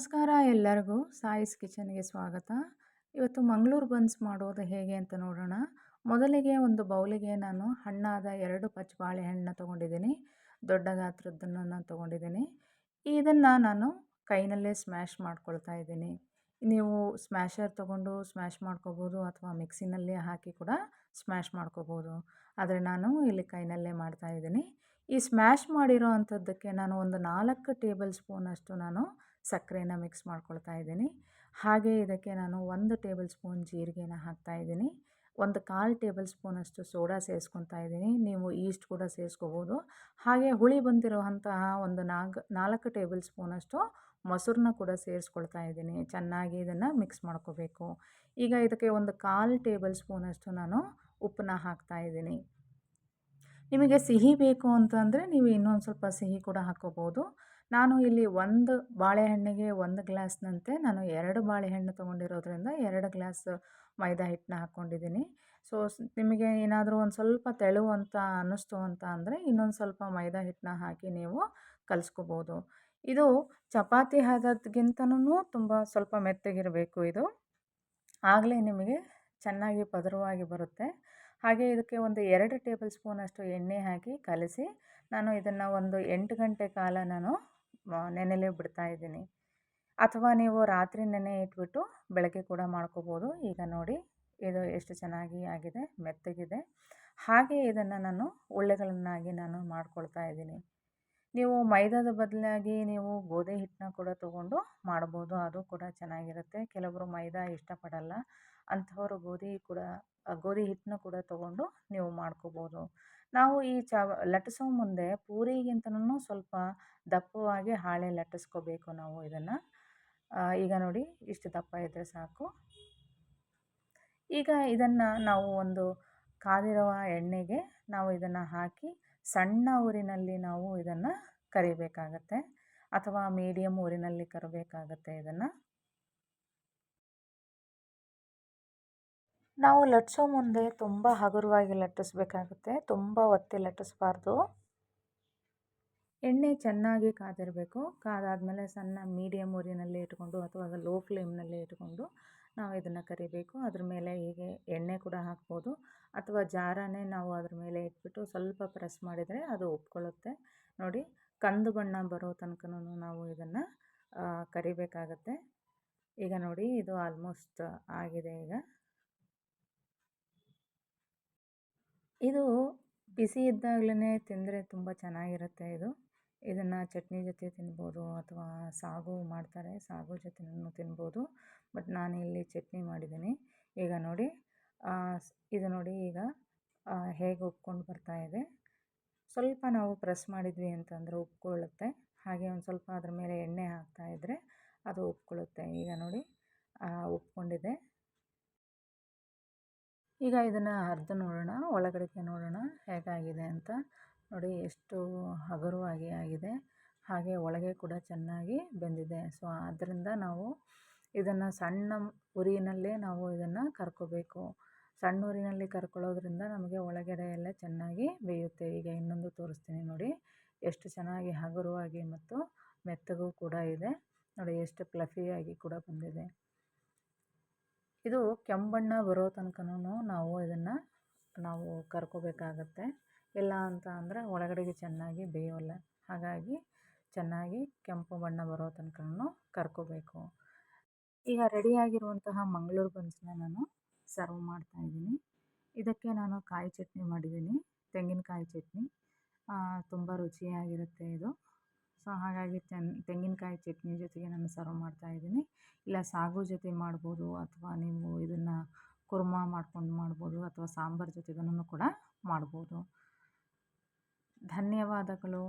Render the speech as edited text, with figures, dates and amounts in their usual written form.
ನಮಸ್ಕಾರ ಎಲ್ಲರಿಗೂ ಸಾಯಿಸ್ ಕಿಚನ್ಗೆ ಸ್ವಾಗತ. ಇವತ್ತು ಮಂಗಳೂರು ಬನ್ಸ್ ಮಾಡೋದು ಹೇಗೆ ಅಂತ ನೋಡೋಣ. ಮೊದಲಿಗೆ ಒಂದು ಬೌಲಿಗೆ ನಾನು ಹಣ್ಣಾದ 2 ಪಚ್ಚ ಬಾಳೆಹಣ್ಣನ್ನ ತೊಗೊಂಡಿದ್ದೀನಿ. ದೊಡ್ಡ ಗಾತ್ರದ್ದನ್ನು ನಾನು ತೊಗೊಂಡಿದ್ದೀನಿ. ಇದನ್ನು ನಾನು ಕೈನಲ್ಲೇ ಸ್ಮ್ಯಾಶ್ ಮಾಡ್ಕೊಳ್ತಾ ಇದ್ದೀನಿ. ನೀವು ಸ್ಮ್ಯಾಶರ್ ತೊಗೊಂಡು ಸ್ಮ್ಯಾಶ್ ಮಾಡ್ಕೋಬೋದು ಅಥವಾ ಮಿಕ್ಸಿನಲ್ಲಿ ಹಾಕಿ ಕೂಡ ಸ್ಮ್ಯಾಶ್ ಮಾಡ್ಕೋಬೋದು. ಆದರೆ ನಾನು ಇಲ್ಲಿ ಕೈನಲ್ಲೇ ಮಾಡ್ತಾ ಇದ್ದೀನಿ. ಈ ಸ್ಮ್ಯಾಶ್ ಮಾಡಿರೋ ಅಂಥದ್ದಕ್ಕೆ ನಾನು ಒಂದು 4 ಟೇಬಲ್ ಸ್ಪೂನಷ್ಟು ನಾನು ಸಕ್ಕರೆನ ಮಿಕ್ಸ್ ಮಾಡ್ಕೊಳ್ತಾ ಇದ್ದೀನಿ. ಹಾಗೆ ಇದಕ್ಕೆ ನಾನು 1 ಟೇಬಲ್ ಸ್ಪೂನ್ ಜೀರಿಗೆನ ಹಾಕ್ತಾಯಿದ್ದೀನಿ. 1/4 ಟೇಬಲ್ ಸ್ಪೂನಷ್ಟು ಸೋಡಾ ಸೇರಿಸ್ಕೊತಾ ಇದ್ದೀನಿ. ನೀವು ಈಸ್ಟ್ ಕೂಡ ಸೇರಿಸ್ಕೋಬೋದು. ಹಾಗೆ ಹುಳಿ ಬಂದಿರುವಂತಹ ಒಂದು 4 ಟೇಬಲ್ ಸ್ಪೂನಷ್ಟು ಮೊಸರನ್ನ ಕೂಡ ಸೇರಿಸ್ಕೊಳ್ತಾ ಇದ್ದೀನಿ. ಚೆನ್ನಾಗಿ ಇದನ್ನು ಮಿಕ್ಸ್ ಮಾಡ್ಕೋಬೇಕು. ಈಗ ಇದಕ್ಕೆ 1/4 ಟೇಬಲ್ ಸ್ಪೂನಷ್ಟು ನಾನು ಉಪ್ಪನ್ನ ಹಾಕ್ತಾಯಿದ್ದೀನಿ. ನಿಮಗೆ ಸಿಹಿ ಬೇಕು ಅಂತಂದರೆ ನೀವು ಇನ್ನೊಂದು ಸ್ವಲ್ಪ ಸಿಹಿ ಕೂಡ ಹಾಕ್ಕೋಬೋದು. ನಾನು ಇಲ್ಲಿ 1 ಬಾಳೆಹಣ್ಣಿಗೆ 1 ಗ್ಲಾಸ್ನಂತೆ ನಾನು 2 ಬಾಳೆಹಣ್ಣು ತೊಗೊಂಡಿರೋದ್ರಿಂದ 2 ಗ್ಲಾಸ್ ಮೈದಾ ಹಿಟ್ಟನ್ನ ಹಾಕ್ಕೊಂಡಿದ್ದೀನಿ. ಸೊ ನಿಮಗೆ ಏನಾದರೂ ಒಂದು ಸ್ವಲ್ಪ ತೆಳು ಅಂತ ಅನ್ನಿಸ್ತು ಅಂತ ಅಂದರೆ ಇನ್ನೊಂದು ಸ್ವಲ್ಪ ಮೈದಾ ಹಿಟ್ಟನ್ನ ಹಾಕಿ ನೀವು ಕಲಿಸ್ಕೋಬೋದು. ಇದು ಚಪಾತಿ ಹದಕ್ಕಿಂತನೂ ತುಂಬ ಸ್ವಲ್ಪ ಮೆತ್ತಗಿರಬೇಕು ಇದು. ಆಗಲೇ ನಿಮಗೆ ಚೆನ್ನಾಗಿ ಪದರವಾಗಿ ಬರುತ್ತೆ. ಹಾಗೆ ಇದಕ್ಕೆ ಒಂದು 2 ಟೇಬಲ್ ಸ್ಪೂನಷ್ಟು ಎಣ್ಣೆ ಹಾಕಿ ಕಲಸಿ ನಾನು ಇದನ್ನು ಒಂದು 8 ಗಂಟೆ ಕಾಲ ನಾನು ನೆನೆಯಲೇ ಬಿಡ್ತಾ ಇದ್ದೀನಿ. ಅಥವಾ ನೀವು ರಾತ್ರಿ ನೆನೆ ಇಟ್ಬಿಟ್ಟು ಬೆಳಗ್ಗೆ ಕೂಡ ಮಾಡ್ಕೋಬೋದು. ಈಗ ನೋಡಿ ಇದು ಎಷ್ಟು ಚೆನ್ನಾಗಿ ಆಗಿದೆ, ಮೆತ್ತಗಿದೆ. ಹಾಗೆ ಇದನ್ನು ನಾನು ಉಳ್ಳೆಗಳನ್ನಾಗಿ ನಾನು ಮಾಡ್ಕೊಳ್ತಾ ಇದ್ದೀನಿ. ನೀವು ಮೈದಾದ ಬದಲಾಗಿ ನೀವು ಗೋಧಿ ಹಿಟ್ಟನ್ನ ಕೂಡ ತೊಗೊಂಡು ಮಾಡ್ಬೋದು. ಅದು ಕೂಡ ಚೆನ್ನಾಗಿರುತ್ತೆ. ಕೆಲವರು ಮೈದಾ ಇಷ್ಟಪಡಲ್ಲ. ಅಂಥವರು ಗೋಧಿ ಹಿಟ್ಟನ್ನ ಕೂಡ ತೊಗೊಂಡು ನೀವು ಮಾಡ್ಕೋಬೋದು. ನಾವು ಈ ಲಟ್ಟಿಸೋ ಮುಂದೆ ಪೂರಿಗಿಂತನೂ ಸ್ವಲ್ಪ ದಪ್ಪವಾಗಿ ಹಾಳೆ ಲಟ್ಟಿಸ್ಕೋಬೇಕು ನಾವು ಇದನ್ನು. ಈಗ ನೋಡಿ ಇಷ್ಟು ದಪ್ಪ ಇದ್ದರೆ ಸಾಕು. ಈಗ ಇದನ್ನು ನಾವು ಒಂದು ಕಾದಿರುವ ಎಣ್ಣೆಗೆ ನಾವು ಇದನ್ನು ಹಾಕಿ ಸಣ್ಣ ಊರಿನಲ್ಲಿ ನಾವು ಇದನ್ನು ಕರಿಬೇಕಾಗತ್ತೆ ಅಥವಾ ಮೀಡಿಯಮ್ ಊರಿನಲ್ಲಿ ಕರಿಬೇಕಾಗತ್ತೆ. ಇದನ್ನು ನಾವು ಲಟ್ಟಿಸೋ ಮುಂದೆ ತುಂಬ ಹಗುರವಾಗಿ ಲಟ್ಟಿಸ್ಬೇಕಾಗುತ್ತೆ, ತುಂಬ ಒತ್ತಿ ಲಟ್ಟಿಸ್ಬಾರ್ದು. ಎಣ್ಣೆ ಚೆನ್ನಾಗಿ ಕಾದಿರಬೇಕು. ಕಾದಾದಮೇಲೆ ಸಣ್ಣ ಮೀಡಿಯಮ್ ಊರಿನಲ್ಲಿ ಇಟ್ಕೊಂಡು ಅಥವಾ ಲೋ ಫ್ಲೇಮ್ನಲ್ಲಿ ಇಟ್ಕೊಂಡು ನಾವು ಇದನ್ನು ಕರಿಬೇಕು. ಅದ್ರ ಮೇಲೆ ಹೀಗೆ ಎಣ್ಣೆ ಕೂಡ ಹಾಕ್ಬೋದು ಅಥವಾ ಜಾರನೇ ನಾವು ಅದ್ರ ಮೇಲೆ ಇಟ್ಬಿಟ್ಟು ಸ್ವಲ್ಪ ಪ್ರೆಸ್ ಮಾಡಿದರೆ ಅದು ಉಪ್ಕೊಳ್ಳುತ್ತೆ. ನೋಡಿ ಕಂದು ಬಣ್ಣ ಬರೋ ತನಕನೂ ನಾವು ಇದನ್ನು ಕರಿಬೇಕಾಗತ್ತೆ. ಈಗ ನೋಡಿ ಇದು ಆಲ್ಮೋಸ್ಟ್ ಆಗಿದೆ. ಈಗ ಇದು ಬಿಸಿ ಇದ್ದಾಗಲೇ ತಿಂದರೆ ತುಂಬ ಚೆನ್ನಾಗಿರುತ್ತೆ. ಇದನ್ನು ಚಟ್ನಿ ಜೊತೆ ತಿನ್ಬೋದು ಅಥವಾ ಸಾಗು ಮಾಡ್ತಾರೆ, ಸಾಗು ಜೊತೆನೂ ತಿನ್ಬೋದು. ಬಟ್ ನಾನಿಲ್ಲಿ ಚಟ್ನಿ ಮಾಡಿದ್ದೀನಿ. ಈಗ ನೋಡಿ ಇದು ನೋಡಿ ಈಗ ಹೇಗೆ ಉಪ್ಕೊಂಡು ಬರ್ತಾ ಇದೆ. ಸ್ವಲ್ಪ ನಾವು ಪ್ರೆಸ್ ಮಾಡಿದ್ವಿ ಅಂತಂದರೆ ಉಪ್ಕೊಳ್ಳುತ್ತೆ. ಹಾಗೆ ಒಂದು ಸ್ವಲ್ಪ ಅದ್ರ ಮೇಲೆ ಎಣ್ಣೆ ಹಾಕ್ತಾಯಿದ್ರೆ ಅದು ಉಪ್ಕೊಳ್ಳುತ್ತೆ. ಈಗ ನೋಡಿ ಉಪ್ಕೊಂಡಿದೆ. ಈಗ ಇದನ್ನು ಅರ್ದು ನೋಡೋಣ, ಒಳಗಡೆಗೆ ನೋಡೋಣ ಹೇಗಾಗಿದೆ ಅಂತ. ನೋಡಿ ಎಷ್ಟು ಹಗುರವಾಗಿ ಆಗಿದೆ, ಹಾಗೆ ಒಳಗೆ ಕೂಡ ಚೆನ್ನಾಗಿ ಬೆಂದಿದೆ. ಸೊ ಆದ್ದರಿಂದ ನಾವು ಇದನ್ನು ಸಣ್ಣ ಉರಿನಲ್ಲೇ ನಾವು ಇದನ್ನು ಕರ್ಕೋಬೇಕು. ಸಣ್ಣ ಉರಿನಲ್ಲಿ ಕರ್ಕೊಳ್ಳೋದ್ರಿಂದ ನಮಗೆ ಒಳಗಡೆ ಎಲ್ಲ ಚೆನ್ನಾಗಿ ಬೇಯುತ್ತೆ. ಈಗ ಇನ್ನೊಂದು ತೋರಿಸ್ತೀನಿ ನೋಡಿ, ಎಷ್ಟು ಚೆನ್ನಾಗಿ ಹಗುರವಾಗಿ ಮತ್ತು ಮೆತ್ತಗೂ ಕೂಡ ಇದೆ. ನೋಡಿ ಎಷ್ಟು ಫ್ಲಫಿಯಾಗಿ ಕೂಡ ಬಂದಿದೆ. ಇದು ಕೆಂಬಣ್ಣ ಬರೋ ತನಕನೂ ನಾವು ಇದನ್ನು ಕರ್ಕೋಬೇಕಾಗತ್ತೆ. ಇಲ್ಲ ಅಂತ ಅಂದರೆ ಒಳಗಡೆಗೆ ಚೆನ್ನಾಗಿ ಬೇಯೋಲ್ಲ. ಹಾಗಾಗಿ ಚೆನ್ನಾಗಿ ಕೆಂಪು ಬಣ್ಣ ಬರೋ ತನಕನೂ ಕರ್ಕೋಬೇಕು. ಈಗ ರೆಡಿಯಾಗಿರುವಂತಹ ಮಂಗಳೂರು ಬನ್ಸ್ನ ನಾನು ಸರ್ವ್ ಮಾಡ್ತಾಯಿದ್ದೀನಿ. ಇದಕ್ಕೆ ನಾನು ಕಾಯಿ ಚಟ್ನಿ ಮಾಡಿದ್ದೀನಿ, ತೆಂಗಿನಕಾಯಿ ಚಟ್ನಿ. ತುಂಬ ರುಚಿಯಾಗಿರುತ್ತೆ ಇದು. ಸೊ ಹಾಗಾಗಿ ತೆಂಗಿನಕಾಯಿ ಚಟ್ನಿ ಜೊತೆಗೆ ನಾನು ಸರ್ವ್ ಮಾಡ್ತಾಯಿದ್ದೀನಿ. ಇಲ್ಲ ಸಾಗು ಜೊತೆ ಮಾಡ್ಬೋದು ಅಥವಾ ನೀವು ಇದನ್ನು ಕುರ್ಮಾ ಮಾಡ್ಕೊಂಡು ಮಾಡ್ಬೋದು ಅಥವಾ ಸಾಂಬಾರು ಜೊತೆಗೂ ಕೂಡ ಮಾಡ್ಬೋದು. ಧನ್ಯವಾದಗಳು.